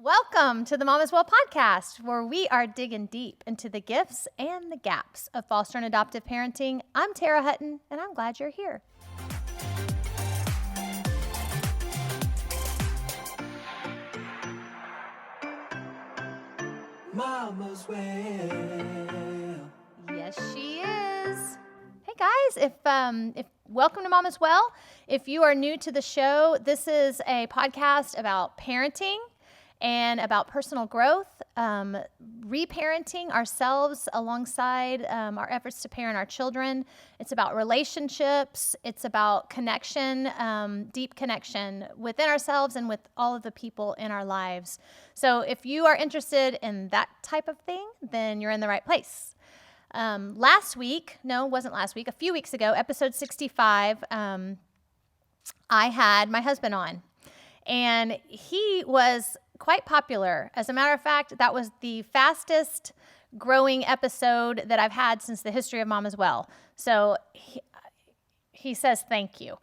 Welcome to the Mom as Well podcast, where we are digging deep into the gifts and the gaps of foster and adoptive parenting. I'm Kyle Hutton, and I'm glad you're here. Mama's Well. Yes, she is. Hey guys, if welcome to Mom as Well. If you are new to the show, this is a podcast about parenting and about personal growth, reparenting ourselves alongside our efforts to parent our children. It's about relationships. It's about connection, deep connection within ourselves and with all of the people in our lives. So if you are interested in that type of thing, then you're in the right place. A few weeks ago, episode 65, I had my husband on, and he was quite popular. As a matter of fact, that was the fastest growing episode that I've had since the history of Mom as Well. So he says thank you.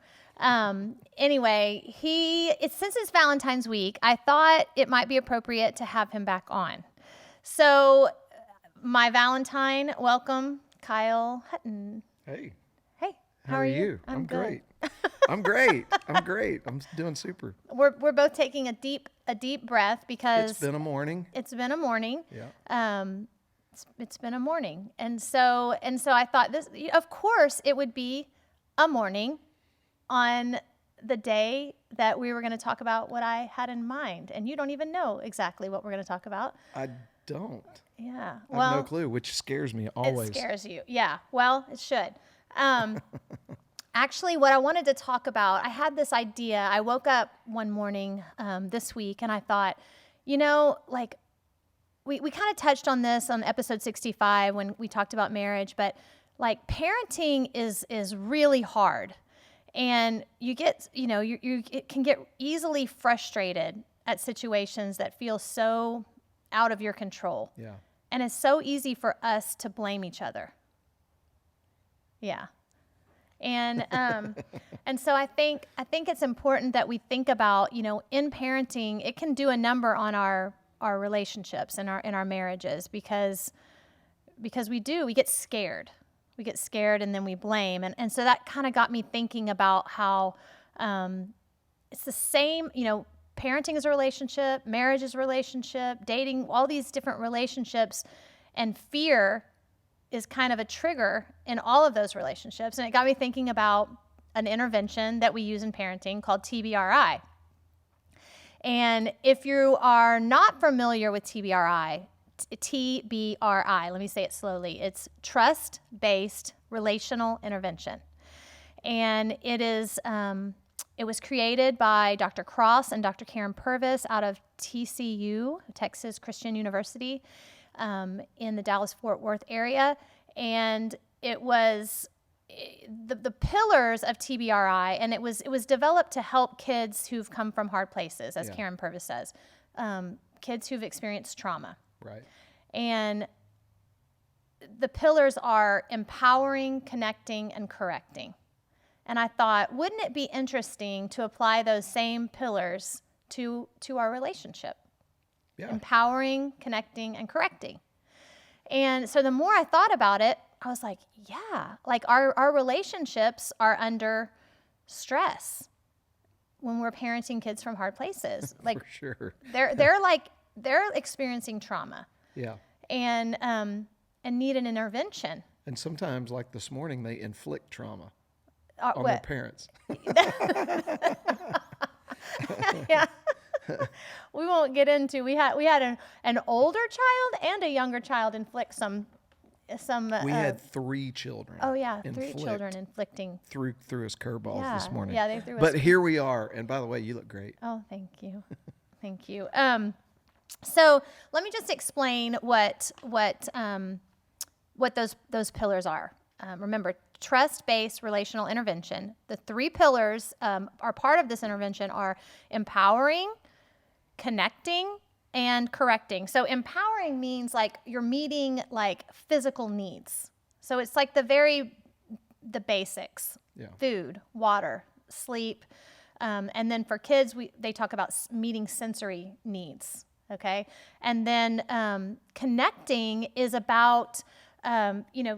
Anyway, since it's Valentine's week, I thought it might be appropriate to have him back on. So my Valentine, welcome, Kyle Hutton. Hey. Hey. How are you? I'm great. I'm great. I'm doing super. We're both taking a deep breath because it's been a morning. Yeah. It's been a morning. And so I thought this, of course, it would be a morning on the day that we were going to talk about what I had in mind. And you don't even know exactly what we're going to talk about. I don't. Yeah. I have no clue, which scares me always. It scares you. Yeah. Well, it should. Actually, what I wanted to talk about, I had this idea. I woke up one morning this week and I thought, we kind of touched on this on episode 65 when we talked about marriage, but like parenting is really hard. And you get, it can get easily frustrated at situations that feel so out of your control. Yeah. And it's so easy for us to blame each other. Yeah. And and so I think it's important that we think about, in parenting, it can do a number on our relationships and our marriages because we get scared. We get scared and then we blame. And so that kind of got me thinking about how it's the same, parenting is a relationship, marriage is a relationship, dating, all these different relationships, and fear is kind of a trigger in all of those relationships. And it got me thinking about an intervention that we use in parenting called TBRI. And if you are not familiar with TBRI, let me say it slowly. It's Trust-Based Relational Intervention. And it was created by Dr. Cross and Dr. Karen Purvis out of TCU, Texas Christian University, in the Dallas-Fort Worth area. And it was the pillars of TBRI, and it was developed to help kids who've come from hard places, as Karen Purvis says, kids who've experienced trauma. Right. And the pillars are empowering, connecting, and correcting. And I thought, wouldn't it be interesting to apply those same pillars to our relationship? Yeah. Empowering, connecting, and correcting. And so the more I thought about it, I was like, yeah, like our relationships are under stress when we're parenting kids from hard places. Like, for sure. they're experiencing trauma. Yeah. And need an intervention. And sometimes, like this morning, they inflict trauma on their parents. Yeah. We won't get into. We had an older child and a younger child inflict some. We had 3 children. Oh yeah, 3 children inflicting. Threw us curveballs this morning. Yeah, they threw us. But here we are, and by the way, you look great. Oh, thank you, thank you. So let me just explain what those pillars are. Remember, trust-based relational intervention. The 3 pillars are part of this intervention are empowering, connecting, and correcting. So empowering means like you're meeting like physical needs. So it's like the basics, food, water, sleep. And then for kids, they talk about meeting sensory needs. Okay. And then connecting is about,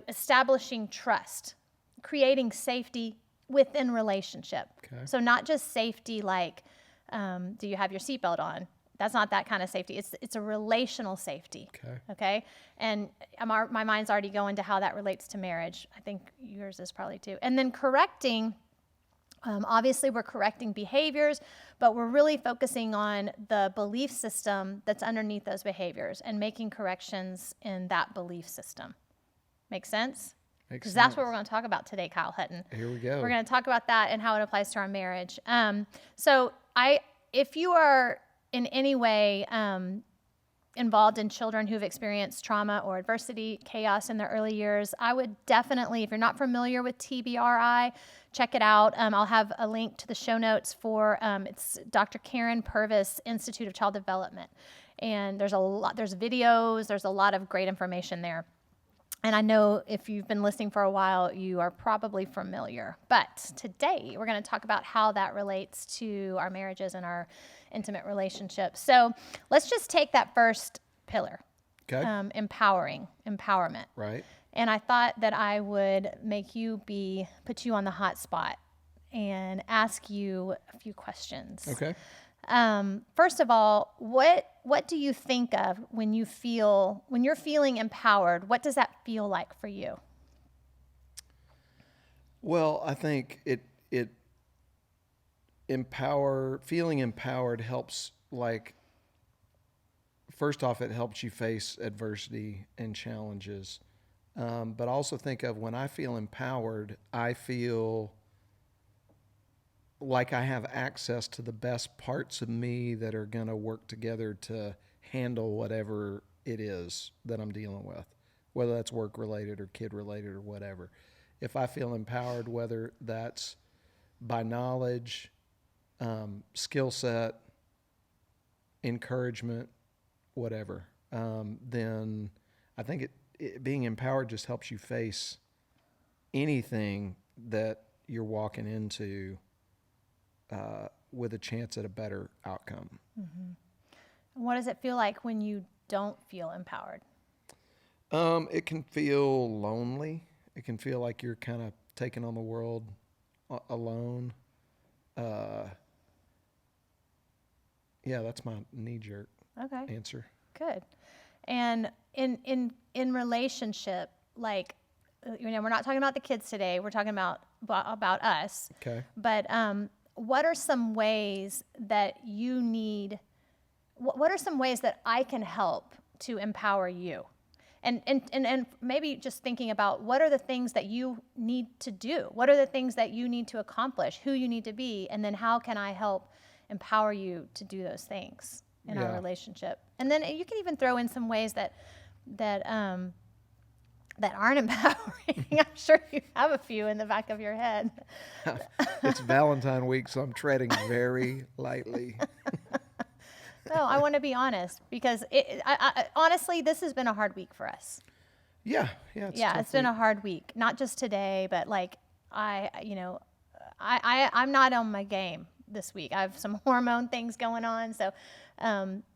establishing trust, creating safety within relationship. Okay. So not just safety like, do you have your seatbelt on? That's not that kind of safety. It's a relational safety. Okay. And my mind's already going to how that relates to marriage. I think yours is probably too. And then correcting. Obviously, we're correcting behaviors, but we're really focusing on the belief system that's underneath those behaviors and making corrections in that belief system. Make sense? Because that's what we're going to talk about today, Kyle Hutton. Here we go. We're going to talk about that and how it applies to our marriage. If you are in any way involved in children who've experienced trauma or adversity, chaos in their early years, I would definitely, if you're not familiar with TBRI, check it out. I'll have a link to the show notes for, it's Dr. Karen Purvis Institute of Child Development. And there's videos, there's a lot of great information there. And I know if you've been listening for a while, you are probably familiar. But today, we're going to talk about how that relates to our marriages and our intimate relationships. So let's just take that first pillar, empowerment. Right. And I thought that I would put you on the hot spot and ask you a few questions. Okay. First of all, what do you think of when you're feeling empowered? What does that feel like for you? Well, I think feeling empowered helps, like, first off, it helps you face adversity and challenges. But also think of when I feel empowered, I feel like I have access to the best parts of me that are going to work together to handle whatever it is that I'm dealing with, whether that's work related or kid related or whatever. If I feel empowered, whether that's by knowledge, skill set, encouragement, whatever, then I think being empowered just helps you face anything that you're walking into with a chance at a better outcome. Mm-hmm. And what does it feel like when you don't feel empowered? It can feel lonely. It can feel like you're kind of taking on the world alone. Yeah, that's my knee-jerk answer. Good. And in relationship, like, we're not talking about the kids today. We're talking about us. Okay. But what are some ways that you need? What are some ways that I can help to empower you? And maybe just thinking about what are the things that you need to do? What are the things that you need to accomplish? Who you need to be? And then how can I help empower you to do those things in our relationship? And then you can even throw in some ways that aren't empowering. I'm sure you have a few in the back of your head. It's Valentine week, so I'm treading very lightly. No, I want to be honest because honestly, this has been a hard week for us. It's been a hard week. Not just today, but like I'm not on my game this week. I have some hormone things going on, so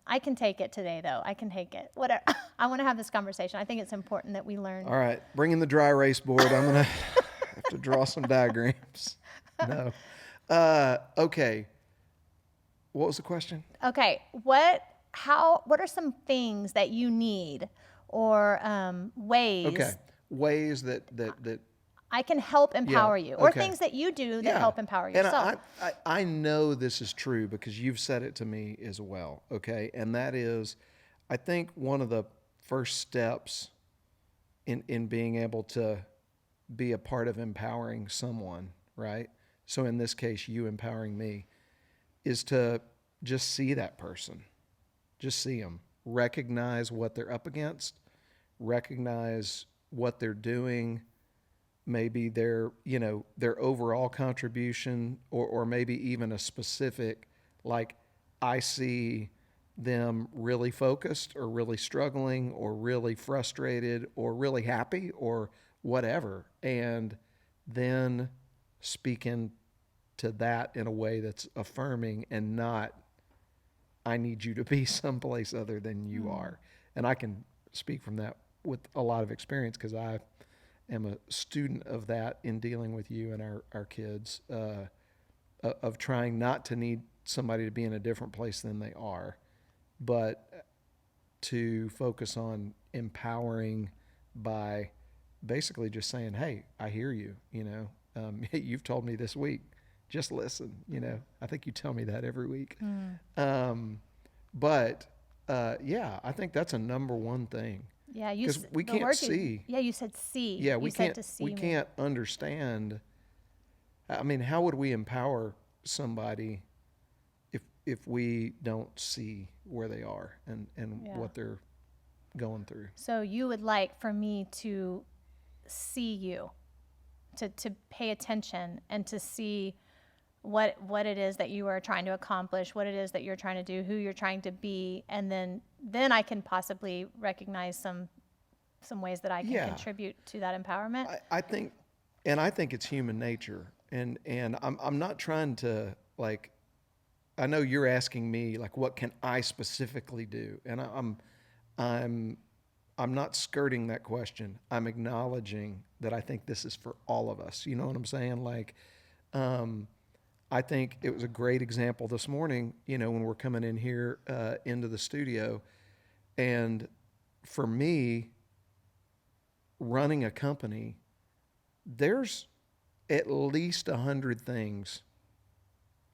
I can take it today, though. I can take it. Whatever. I want to have this conversation. I think it's important that we learn. All right, bring in the dry erase board. I'm gonna have to draw some diagrams. No. Okay. What was the question? Okay. What are some things that you need or ways? Okay. Ways that I can help empower you, or things that you do that help empower yourself. And I know this is true because you've said it to me as well, okay? And that is, I think one of the first steps in being able to be a part of empowering someone, right? So in this case, you empowering me, is to just see that person. Just see them. Recognize what they're up against. Recognize what they're doing. Maybe their overall contribution, or maybe even a specific, like, I see them really focused or really struggling or really frustrated or really happy or whatever. And then speak into that in a way that's affirming and not I need you to be someplace other than you are. And I can speak from that with a lot of experience because I am a student of that in dealing with you and our kids, of trying not to need somebody to be in a different place than they are, but to focus on empowering by basically just saying, hey, I hear you, you've told me this week, just listen, I think you tell me that every week. But I think that's a number one thing. Yeah, because we can't see. You said see. Yeah, we can't. To see we me. can't understand. I mean, how would we empower somebody if we don't see where they are and what they're going through? So you would like for me to see you, to pay attention and to see what it is that you are trying to accomplish, what it is that you're trying to do, who you're trying to be, and then I can possibly recognize some ways that I can contribute to that empowerment. I think it's human nature, and I'm not trying to, like, I know you're asking me, like, what can I specifically do, and I'm not skirting that question. I'm acknowledging that I think this is for all of us. You know what I'm saying? Like, I think it was a great example this morning, when we're coming in here into the studio. And for me, running a company, there's at least 100 things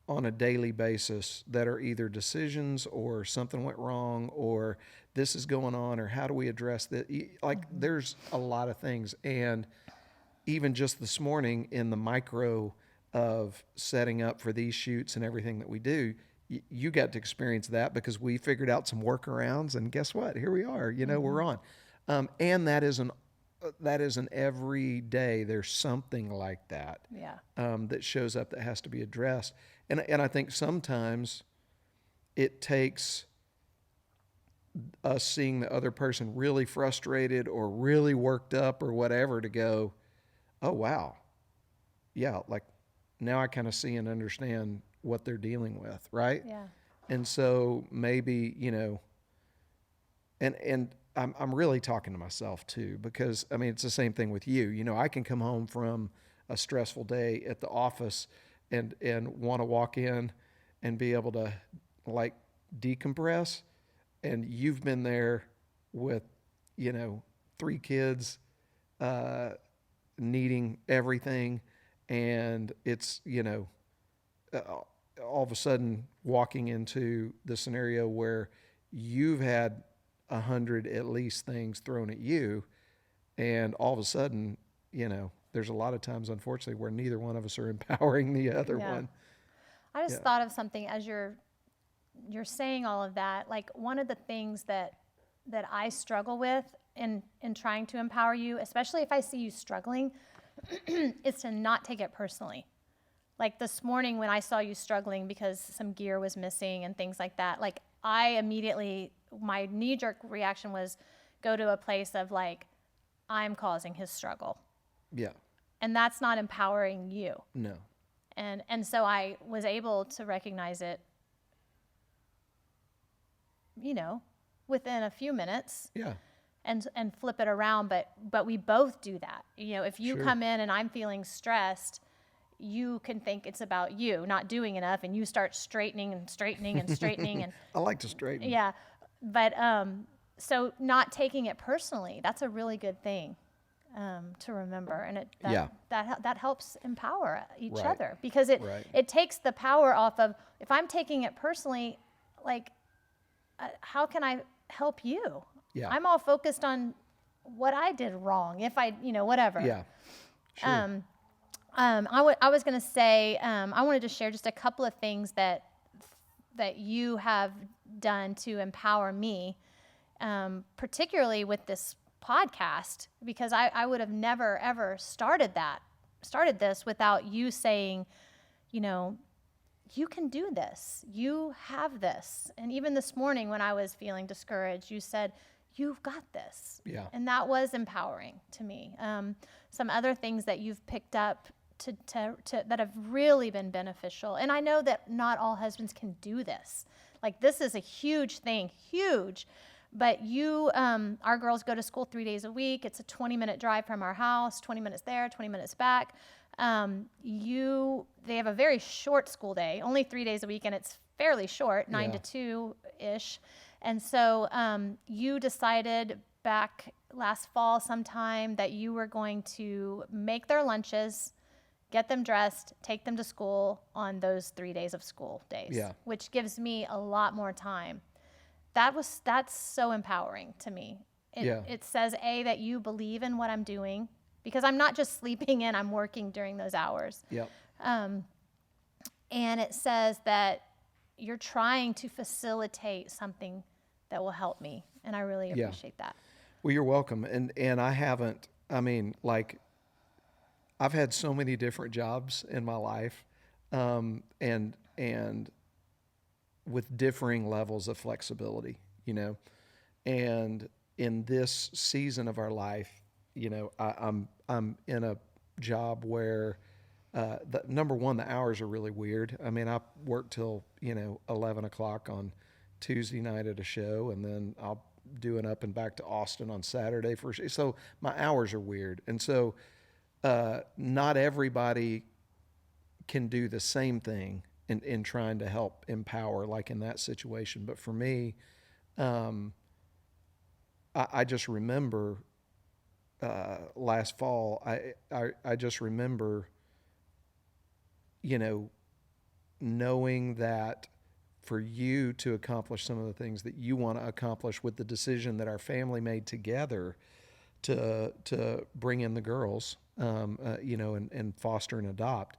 on a daily basis that are either decisions or something went wrong or this is going on or how do we address that? Like, there's a lot of things. And even just this morning in the micro of setting up for these shoots and everything that we do, you got to experience that because we figured out some workarounds, and guess what? Here we are. We're on, and that is an every day. There's something like that, that shows up that has to be addressed, and I think sometimes it takes us seeing the other person really frustrated or really worked up or whatever to go, oh wow, yeah, like. Now I kind of see and understand what they're dealing with, right? Yeah. And so maybe, and I'm really talking to myself too, because I mean, it's the same thing with you. I can come home from a stressful day at the office and want to walk in and be able to, like, decompress. And you've been there with, 3 kids, needing everything. And it's, all of a sudden walking into the scenario where you've had 100 at least things thrown at you. And all of a sudden, there's a lot of times, unfortunately, where neither one of us are empowering the other one. I just thought of something as you're saying all of that. Like, one of the things that I struggle with in trying to empower you, especially if I see you struggling, is to not take it personally. Like this morning when I saw you struggling because some gear was missing and things like that, like, I immediately, my knee-jerk reaction was go to a place of like, I'm causing his struggle. Yeah. And that's not empowering you. No. And so I was able to recognize it, within a few minutes. Yeah. And flip it around, but we both do that. If you Sure. come in and I'm feeling stressed, you can think it's about you not doing enough, and you start straightening and I like to straighten. Yeah, but so not taking it personally, that's a really good thing to remember, and that helps empower each other, because it takes the power off of, if I'm taking it personally, like, how can I help you? Yeah. I'm all focused on what I did wrong, if I, whatever. Yeah. Sure. I was going to say, I wanted to share just a couple of things that you have done to empower me, particularly with this podcast, because I would have never, ever started this without you saying, you can do this. You have this. And even this morning when I was feeling discouraged, you said, you've got this. Yeah. And that was empowering to me. Some other things that you've picked up to that have really been beneficial. And I know that not all husbands can do this. Like, this is a huge thing, huge. But our girls go to school 3 days a week. It's a 20-minute drive from our house, 20 minutes there, 20 minutes back. They have a very short school day, only 3 days a week, and it's fairly short, 9 to 2-ish. And so you decided back last fall sometime that you were going to make their lunches, get them dressed, take them to school on those 3 days of school days, which gives me a lot more time. That's so empowering to me. It says, A, that you believe in what I'm doing, because I'm not just sleeping in, I'm working during those hours. Yep. And it says that you're trying to facilitate something that will help me. And I really appreciate that. Well, you're welcome. And I've had so many different jobs in my life, and with differing levels of flexibility, and in this season of our life, I'm in a job where, number one, the hours are really weird. I mean, I work till, 11 o'clock on Tuesday night at a show, and then I'll do an up and back to Austin on Saturday so my hours are weird. And so, not everybody can do the same thing in trying to help empower, like in that situation. But for me, I just remember last fall, I just remember, knowing that for you to accomplish some of the things that you want to accomplish with the decision that our family made together to bring in the girls, and foster and adopt,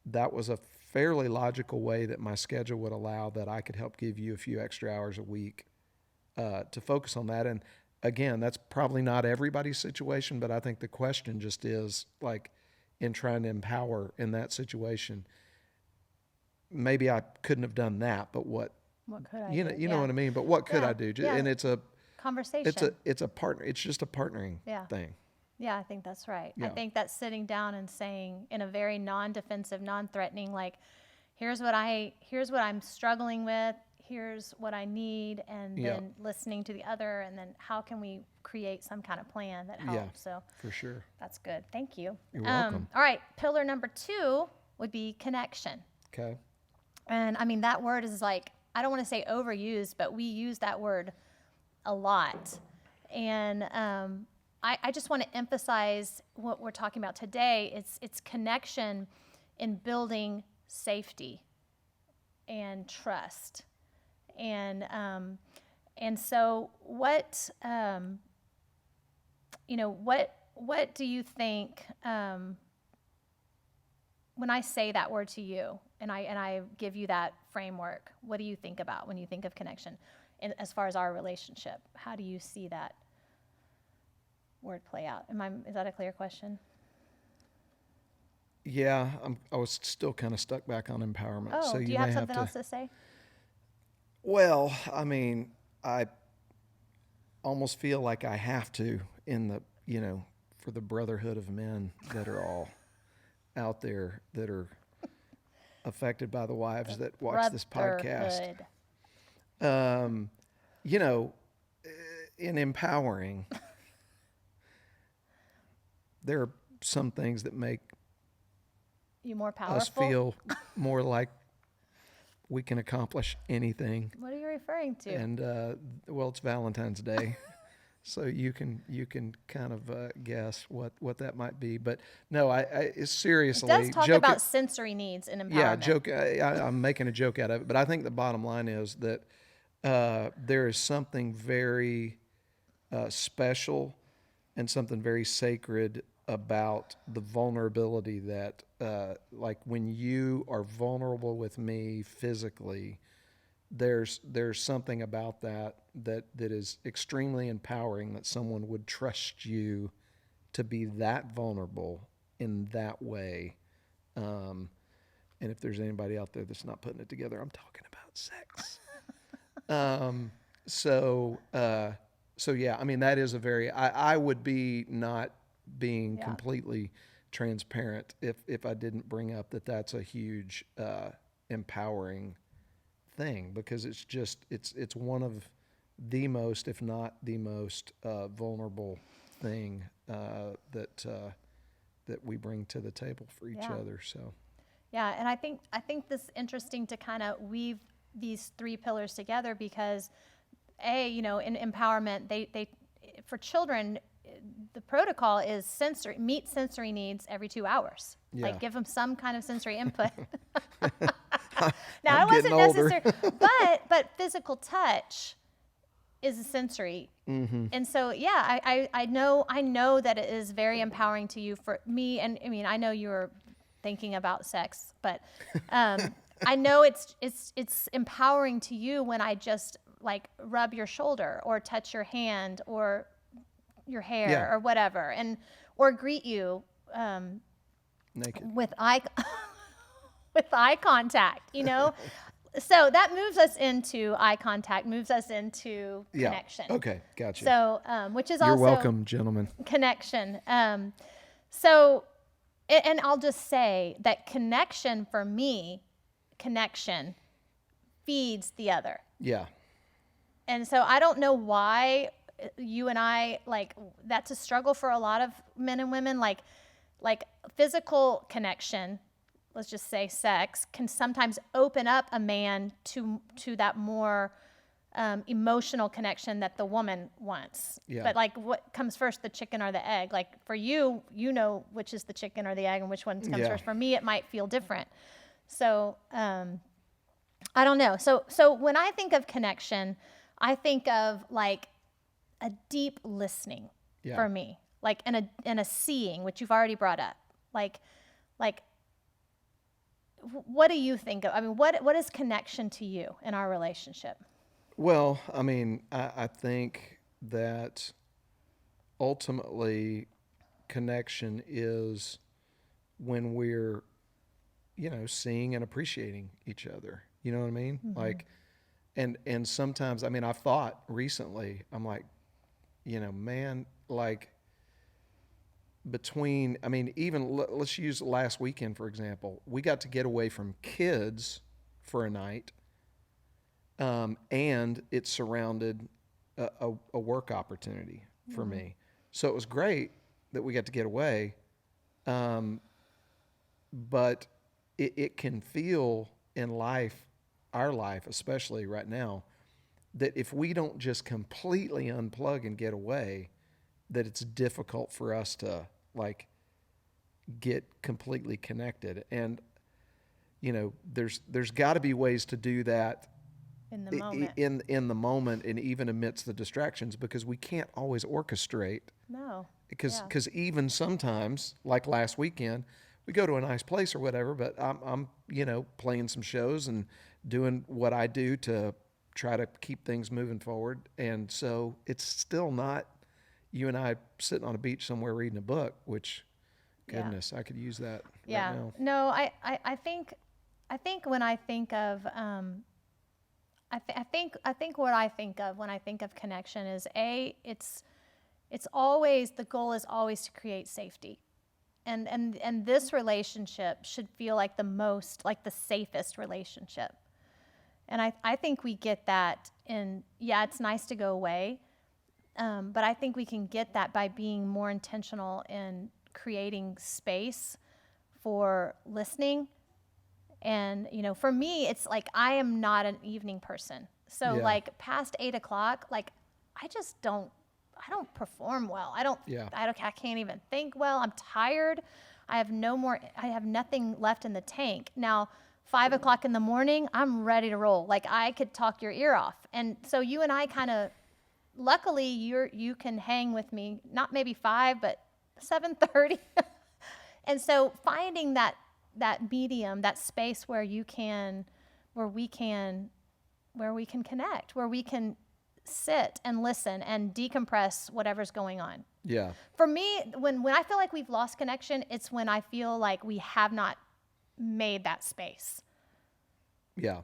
that was a fairly logical way that my schedule would allow that I could help give you a few extra hours a week to focus on that. And again, that's probably not everybody's situation, but I think the question just is, like, in trying to empower in that situation, maybe I couldn't have done that, but what could I do? You know what I mean? But what could I do? And it's a conversation. It's a partner. It's just a partnering thing. Yeah, I think that's right. Yeah. I think that's sitting down and saying in a very non-defensive, non-threatening, like, here's what I'm struggling with, here's what I need, and then listening to the other, and then how can we create some kind of plan that helps. Yeah, so for sure. That's good. Thank you. You're welcome. All right, pillar number 2 would be connection. Okay. And I mean, that word is, like, I don't want to say overused, but we use that word a lot. And I just want to emphasize what we're talking about today. It's connection in building safety and trust. And so what do you think, when I say that word to you and I give you that framework, what do you think about when you think of connection? And as far as our relationship, how do you see that word play out? Is that a clear question? Yeah, I was still kind of stuck back on empowerment. Oh, so do you have something else to say? Well, I mean, I almost feel like I have to for the brotherhood of men that are all out there that are affected by the wives that watch this podcast. In empowering, there are some things that make you more powerful, us feel more like we can accomplish anything. What are you referring to? And it's Valentine's Day, so you can kind of guess what that might be. But no, I seriously. It does talk about sensory needs and empowerment. Yeah, I'm making a joke out of it, but I think the bottom line is that there is something very special and something very sacred about the vulnerability that, like, when you are vulnerable with me physically, there's something about that is extremely empowering, that someone would trust you to be that vulnerable in that way. And if there's anybody out there that's not putting it together, I'm talking about sex. So yeah, I mean, that is I would be not being completely transparent if I didn't bring up that that's a huge empowering thing, because it's one of the most, if not the most, vulnerable thing that we bring to the table for each other. So yeah, and I think this is interesting to kind of weave these three pillars together, because in empowerment, they for children, the protocol is meet sensory needs every 2 hours. Yeah. Like give them some kind of sensory input. I'm Now, it wasn't getting older. necessary, but physical touch is a sensory. Mm-hmm. And so, yeah, I know that it is very empowering to you. For me, and I mean, I know you were thinking about sex, but I know it's empowering to you when I just like rub your shoulder or touch your hand or your hair or whatever, or greet you Naked. with eye contact, So that moves us into eye contact, moves us into connection. Okay, gotcha. So, which is You're also welcome, gentlemen. connection. So, and I'll just say that connection for me, connection feeds the other. Yeah. And so I don't know why you and I, like, that's a struggle for a lot of men and women. Like physical connection, let's just say sex, can sometimes open up a man to that more emotional connection that the woman wants. Yeah. But like, what comes first, the chicken or the egg? Like for you, which is the chicken or the egg and which one comes first. For me, it might feel different. So I don't know. So when I think of connection, I think of like a deep listening for me, like and a seeing, which you've already brought up. Like, what do you think of? I mean, what is connection to you in our relationship? Well, I mean, I think that ultimately connection is when we're, seeing and appreciating each other. You know what I mean? Mm-hmm. Like, and sometimes, I mean, I've thought recently, I'm like, man, like between, I mean, even let's use last weekend, for example, we got to get away from kids for a night. And it surrounded a work opportunity for me. So it was great that we got to get away. But it can feel in life, our life, especially right now, that if we don't just completely unplug and get away, that it's difficult for us to like get completely connected. And, there's got to be ways to do that in the moment. In the moment, and even amidst the distractions, because we can't always orchestrate. No. Because even sometimes, like last weekend, we go to a nice place or whatever, but I'm playing some shows and doing what I do to try to keep things moving forward. And so it's still not you and I sitting on a beach somewhere reading a book, which, goodness, I could use that right now. No, I think when I think of I think what I think of when I think of connection is it's always, the goal is always to create safety. And this relationship should feel like the safest relationship. And I think we get that it's nice to go away. But I think we can get that by being more intentional in creating space for listening. And, for me, it's like, I am not an evening person. So like past 8:00, like I don't perform well. I can't even think well. I'm tired. I have nothing left in the tank. Now, 5:00 in the morning, I'm ready to roll. Like I could talk your ear off. And so you and I kind of, luckily you can hang with me, not maybe 5, but 7:30. And so finding that medium, that space where we can connect, where we can sit and listen and decompress whatever's going on. Yeah. For me, when I feel like we've lost connection, it's when I feel like we have not made that space. Yeah.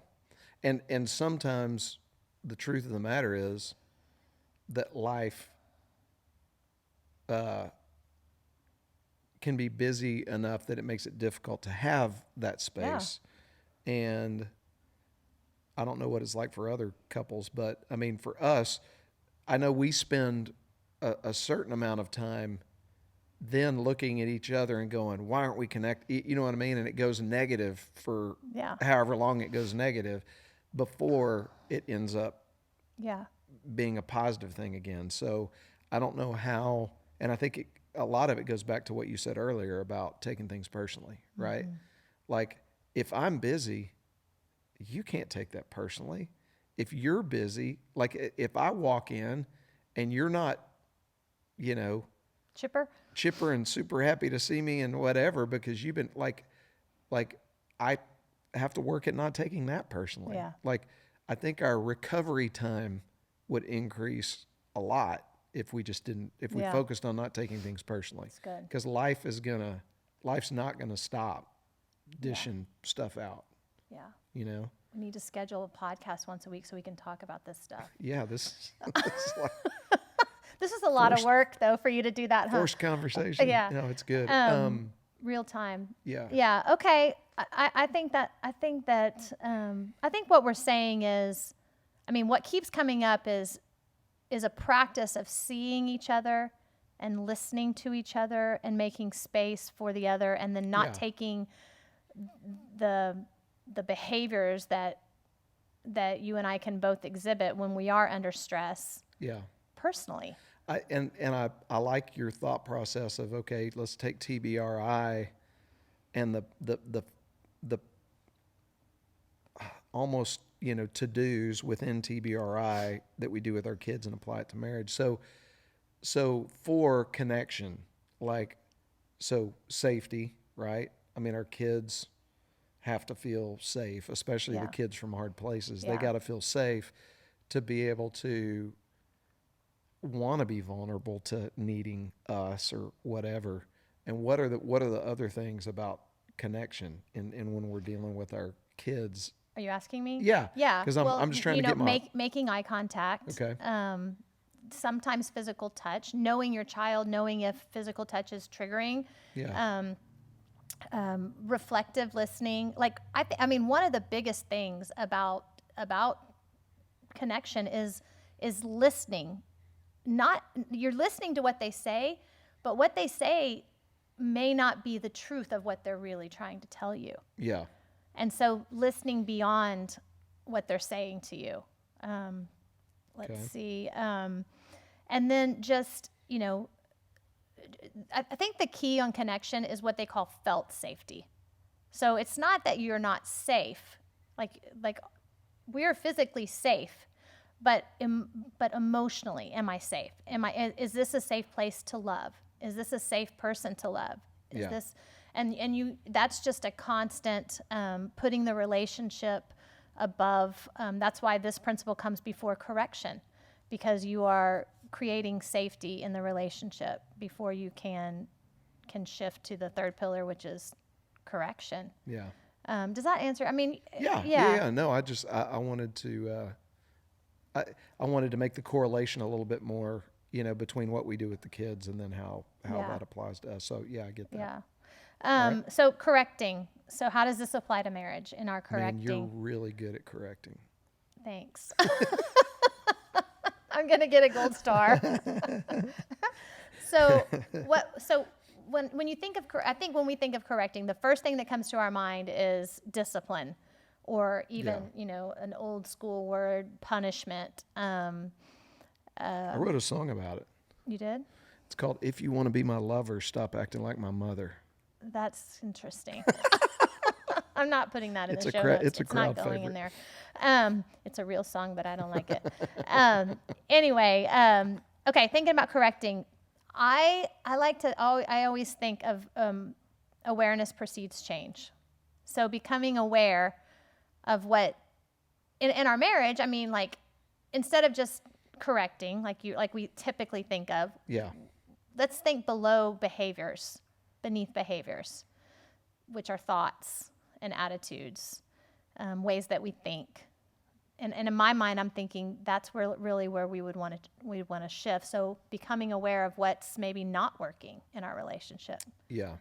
And sometimes the truth of the matter is that life can be busy enough that it makes it difficult to have that space. And I don't know what it's like for other couples, but I mean, for us, I know we spend a certain amount of time then looking at each other and going, why aren't we connected? You know what I mean? And it goes negative for however long it goes negative before it ends up being a positive thing again. So I don't know how, and I think a lot of it goes back to what you said earlier about taking things personally, right? Mm-hmm. Like if I'm busy, you can't take that personally. If you're busy, like if I walk in and you're not, chipper and super happy to see me and whatever, because you've been like I have to work at not taking that personally. Yeah. Like I think our recovery time would increase a lot if we focused on not taking things personally. That's good. Because life's not gonna stop dishing stuff out. Yeah. We need to schedule a podcast once a week so we can talk about this stuff. Yeah, this is like this is a lot of work, though, for you to do that, huh? Forced conversation. Yeah. It's good. Real time. Yeah. Yeah. Okay. I think what we're saying is, what keeps coming up is a practice of seeing each other and listening to each other and making space for the other, and then not taking the behaviors that you and I can both exhibit when we are under stress. Yeah. Personally. I like your thought process of, okay, let's take TBRI and the almost, to-dos within TBRI that we do with our kids and apply it to marriage. So for connection, safety, right? Our kids have to feel safe, especially the kids from hard places. They got to feel safe to be able to want to be vulnerable to needing us or whatever. And what are the other things about connection in when we're dealing with our kids? Are you asking me? Yeah. Yeah. Because I'm just trying to get making eye contact. Okay. Sometimes physical touch, knowing your child, knowing if physical touch is triggering. Yeah. Reflective listening. One of the biggest things about connection is listening. You're listening to what they say, but what they say may not be the truth of what they're really trying to tell you. Yeah. And so listening beyond what they're saying to you. Let's see. And then just, I think the key on connection is what they call felt safety. So it's not that you're not safe. Like we're physically safe, but emotionally, am I safe? Is this a safe place to love? Is this a safe person to love? Is this, and that's just a constant putting the relationship above. That's why this principle comes before correction, because you are creating safety in the relationship before you can shift to the third pillar, which is correction. Yeah. Does that answer? Yeah. No, I wanted to. I wanted to make the correlation a little bit more, between what we do with the kids and then how that applies to us. So I get that. Yeah. Right. So correcting. So how does this apply to marriage in our correcting? Man, you're really good at correcting. Thanks. I'm gonna get a gold star. So when you think of, I think when we think of correcting, the first thing that comes to our mind is discipline. Or even, an old school word, punishment. I wrote a song about it. You did? It's called "If You Want to Be My Lover, Stop Acting Like My Mother." That's interesting. I'm not putting that in the show notes. It's a crowd not going favorite. In there. It's a real song, but I don't like it. Anyway, okay, thinking about correcting. I always think of awareness precedes change. So becoming aware of what in our marriage, instead of just correcting like we typically think of. Yeah. Let's think beneath behaviors, which are thoughts and attitudes, ways that we think. And in my mind, I'm thinking that's where we would want to shift. So becoming aware of what's maybe not working in our relationship. Yeah.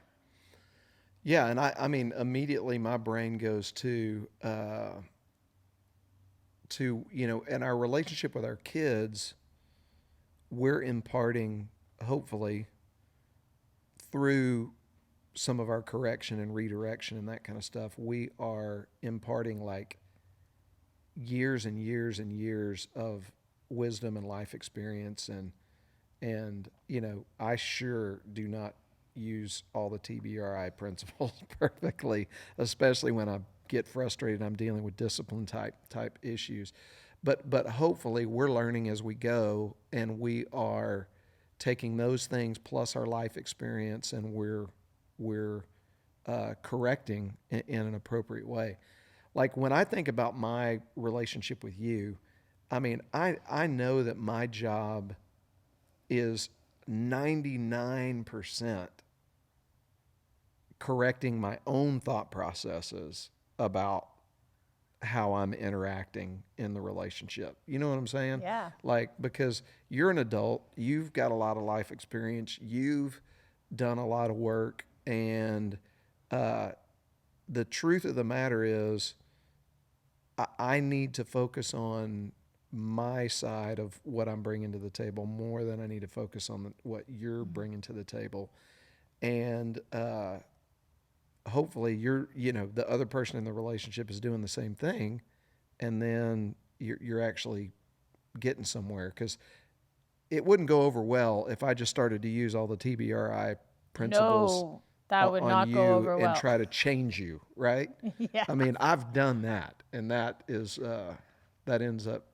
Yeah, and I mean, immediately my brain goes to in our relationship with our kids, we're imparting, hopefully, through some of our correction and redirection and that kind of stuff, we are imparting like years and years and years of wisdom and life experience, and I sure do not use all the TBRI principles perfectly, especially when I get frustrated and I'm dealing with discipline type issues. But hopefully we're learning as we go, and we are taking those things plus our life experience, and we're correcting in an appropriate way. Like when I think about my relationship with you, I mean, I know that my job is 99% correcting my own thought processes about how I'm interacting in the relationship. You know what I'm saying? Yeah. Like, because you're an adult, you've got a lot of life experience, you've done a lot of work, and the truth of the matter is, I need to focus on my side of what I'm bringing to the table more than I need to focus on what you're bringing to the table. And hopefully the other person in the relationship is doing the same thing, and then you're actually getting somewhere, because it wouldn't go over well if I just started to use all the TBRI principles No, that would on not you go over and well. try to change you, right? Yeah. I mean, I've done that, and that is that ends up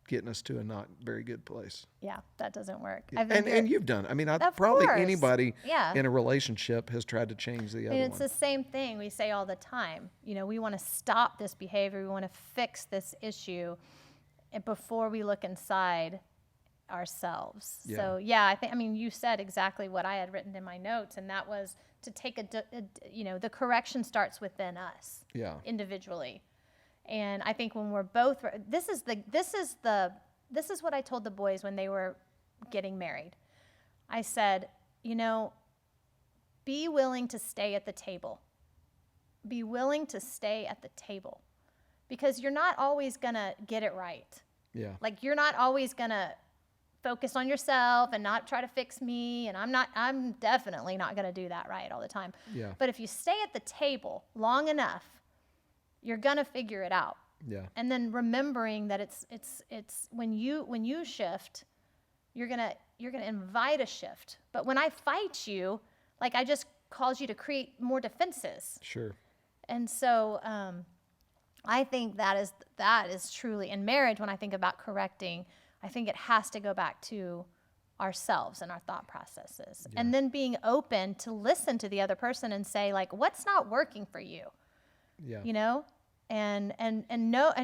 getting us to a not very good place. Yeah, that doesn't work. And you've done. I mean, Of probably course. anybody Yeah. in a relationship has tried to change the I other mean, it's one. the same thing we say all the time. We want to stop this behavior. We want to fix this issue before we look inside ourselves. Yeah. So, yeah, I mean, you said exactly what I had written in my notes, and that was to take the correction starts within us. Yeah. Individually. And I think when we're both, this is what I told the boys when they were getting married. I said, be willing to stay at the table. Be willing to stay at the table, because you're not always going to get it right. Yeah. Like, you're not always going to focus on yourself and not try to fix me. And I'm definitely not going to do that right all the time. Yeah. But if you stay at the table long enough, you're going to figure it out. Yeah. And then remembering that it's when you shift, you're going to invite a shift. But when I fight you, like, I just cause you to create more defenses. Sure. And so I think that is truly in marriage. When I think about correcting, I think it has to go back to ourselves and our thought processes. Yeah. And then being open to listen to the other person and say, like, what's not working for you? Yeah. And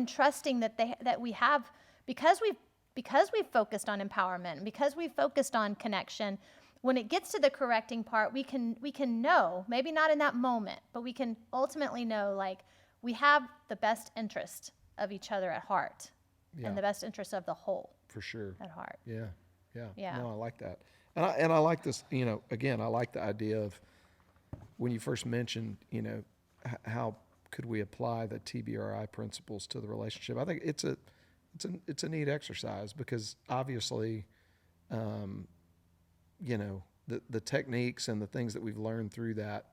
trusting that we have, because we've focused on empowerment, and because we've focused on connection. When it gets to the correcting part, we can know, maybe not in that moment, but we can ultimately know, like, we have the best interest of each other at heart. Yeah. And the best interest of the whole For sure. at heart. Yeah. Yeah. Yeah. No, I like that. And I like this, again, I like the idea of when you first mentioned, how could we apply the TBRI principles to the relationship? I think it's a neat exercise, because obviously, the techniques and the things that we've learned through that,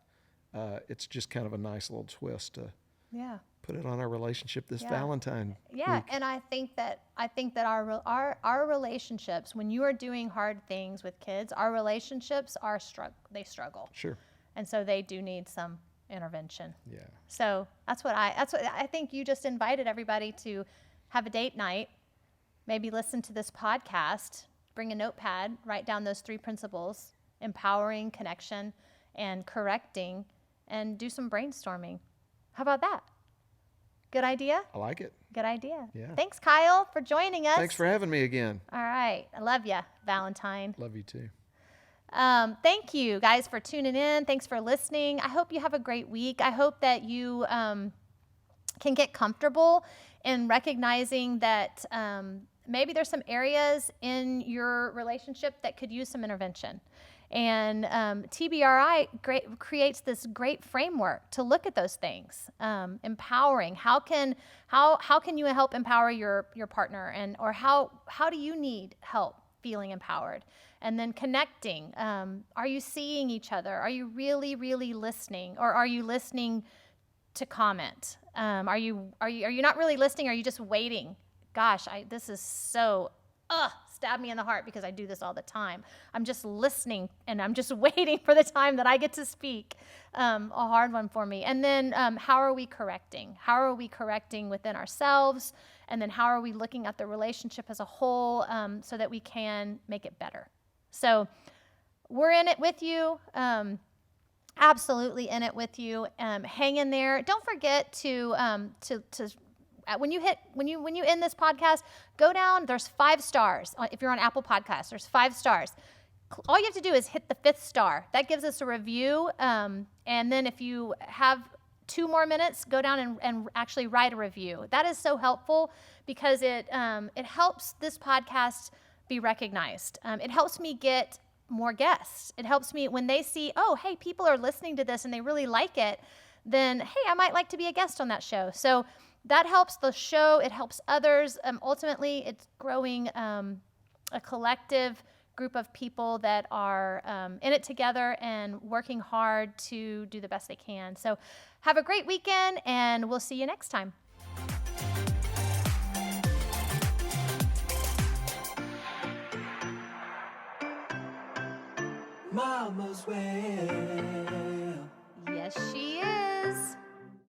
it's just kind of a nice little twist to put it on our relationship this Valentine week. And I think that our relationships, when you are doing hard things with kids, our relationships they struggle. Sure. And so they do need some intervention. Yeah. So that's what I think. You just invited everybody to have a date night, maybe listen to this podcast, bring a notepad, write down those 3 principles: empowering, connection, and correcting, and do some brainstorming. How about that? Good idea? I like it. Good idea. Yeah. Thanks, Kyle, for joining us. Thanks for having me again. All right. I love you, Valentine. Love you too. Thank you guys for tuning in. Thanks for listening. I hope you have a great week. I hope that you can get comfortable in recognizing that maybe there's some areas in your relationship that could use some intervention. And TBRI creates this great framework to look at those things. Empowering. How can you help empower your partner, or how do you need help feeling empowered? And then connecting. Are you seeing each other? Are you really, really listening, or are you listening to comment? Are you not really listening? Or are you just waiting? Gosh, this is so stab me in the heart, because I do this all the time. I'm just listening and I'm just waiting for the time that I get to speak. A hard one for me. And then how are we correcting? How are we correcting within ourselves? And then how are we looking at the relationship as a whole, so that we can make it better? So we're in it with you. Absolutely in it with you. Hang in there. Don't forget to when you end this podcast, go down. There's 5 stars. If you're on Apple Podcasts, there's 5 stars. All you have to do is hit the 5th star. That gives us a review. And then if you have 2 more minutes, go down and actually write a review. That is so helpful, because it helps this podcast be recognized. It helps me get more guests. It helps me when they see, oh, hey, people are listening to this and they really like it, then, hey, I might like to be a guest on that show. So that helps the show. It helps others. Ultimately, it's growing a collective group of people that are in it together and working hard to do the best they can. So have a great weekend, and we'll see you next time. Mama's way.